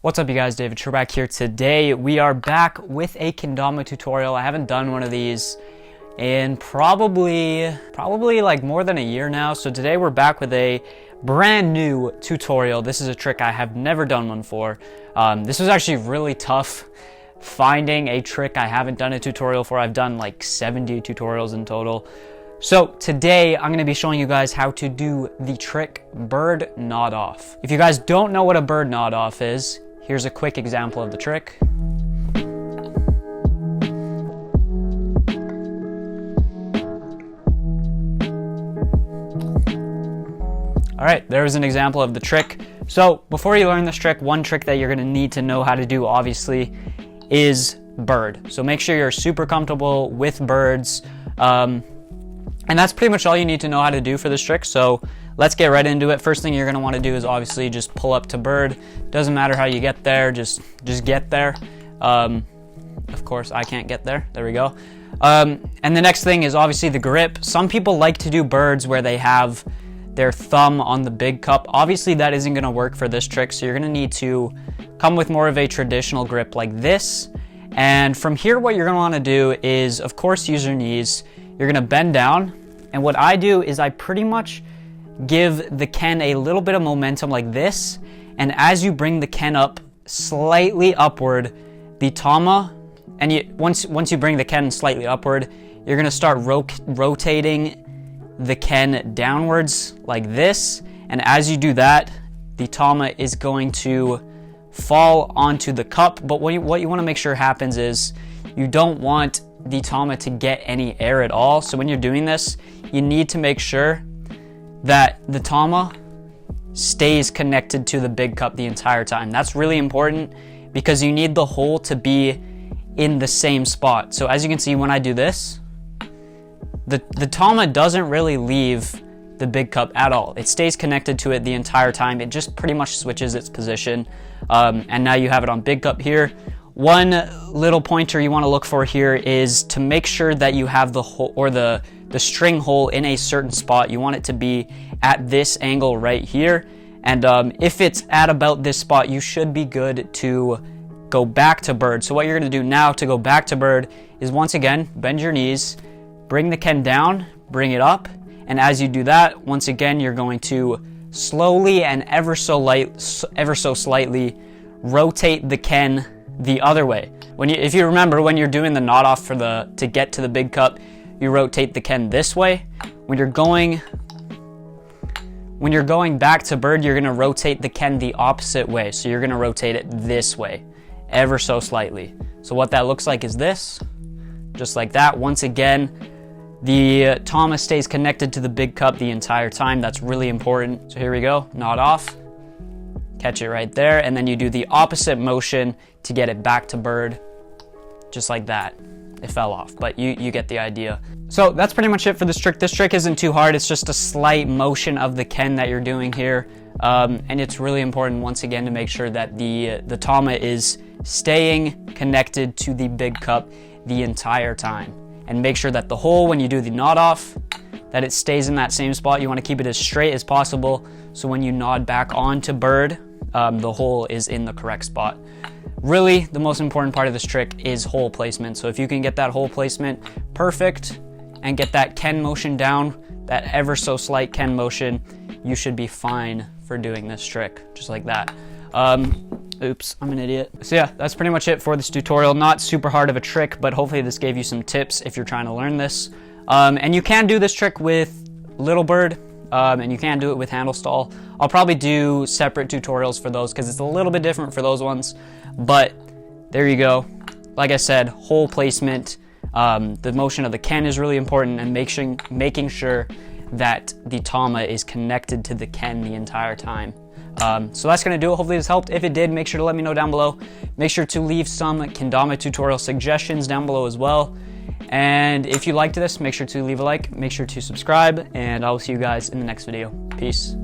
What's up, you guys? David Trebek here. Today we are back with a Kendama tutorial. I haven't done one of these in probably like more than a year now. So today we're back with a brand new tutorial. This is a trick I have never done one for. This was actually really tough finding a trick I haven't done a tutorial for. I've done like 70 tutorials in total. So today I'm going to be showing you guys how to do the trick bird nod off. If you guys don't know what a bird nod off is, here's a quick example of the trick. All right, there's an example of the trick. So before you learn this trick, one trick that you're gonna need to know how to do, obviously, is bird. So make sure you're super comfortable with birds. And that's pretty much all you need to know how to do for this trick. So let's get right into it. First thing you're gonna wanna do is obviously just pull up to bird. Doesn't matter how you get there, just get there. Of course, I can't get there. There we go. And the next thing is obviously the grip. Some people like to do birds where they have their thumb on the big cup. Obviously that isn't gonna work for this trick, so you're gonna need to come with more of a traditional grip like this. And from here, what you're gonna wanna do is, of course, use your knees. You're gonna bend down, and what I do is I pretty much give the Ken a little bit of momentum like this, and as you bring the Ken up slightly upward, the Tama, and once you bring the Ken slightly upward, you're gonna start rotating the Ken downwards like this, and as you do that, the Tama is going to fall onto the cup. But what you wanna make sure happens is you don't want the Tama to get any air at all. So when you're doing this, you need to make sure that the Tama stays connected to the big cup the entire time. That's really important because you need the hole to be in the same spot. So as you can see, when I do this, the Tama doesn't really leave the big cup at all. It stays connected to it the entire time. It just pretty much switches its position. And now you have it on big cup here. One little pointer you want to look for here is to make sure that you have the hole or the string hole in a certain spot. You want it to be at this angle right here. And if it's at about this spot, you should be good to go back to bird. So what you're going to do now to go back to bird is, once again, bend your knees, bring the Ken down, bring it up. And as you do that, once again, you're going to slowly and ever so slightly rotate the Ken the other way. If you remember, when you're doing the nod off to get to the big cup, you rotate the Ken this way. When you're going back to bird, you're gonna rotate the Ken the opposite way. So you're gonna rotate it this way, ever so slightly. So what that looks like is this, just like that. Once again, the Tama stays connected to the big cup the entire time. That's really important. So here we go, nod off. Catch it right there, and then you do the opposite motion to get it back to bird, just like that. It fell off, but you get the idea. So that's pretty much it for this trick. This trick isn't too hard. It's just a slight motion of the Ken that you're doing here, and it's really important, once again, to make sure that the Tama is staying connected to the big cup the entire time, and make sure that the hole, when you do the nod off, that it stays in that same spot. You want to keep it as straight as possible, so when you nod back onto bird, the hole is in the correct spot. Really, the most important part of this trick is hole placement. So if you can get that hole placement perfect and get that Ken motion down, that ever so slight Ken motion, you should be fine for doing this trick, just like that. Oops, I'm an idiot. So yeah, that's pretty much it for this tutorial. Not super hard of a trick, but hopefully this gave you some tips if you're trying to learn this. And you can do this trick with little bird, and you can do it with handle stall. I'll probably do separate tutorials for those because it's a little bit different for those ones. But there you go. Like I said, hole placement, the motion of the Ken is really important, and making sure that the Tama is connected to the Ken the entire time. So that's gonna do it. Hopefully this helped. If it did, make sure to let me know down below. Make sure to leave some Kendama tutorial suggestions down below as well. And if you liked this, make sure to leave a like, make sure to subscribe, and I will see you guys in the next video. Peace.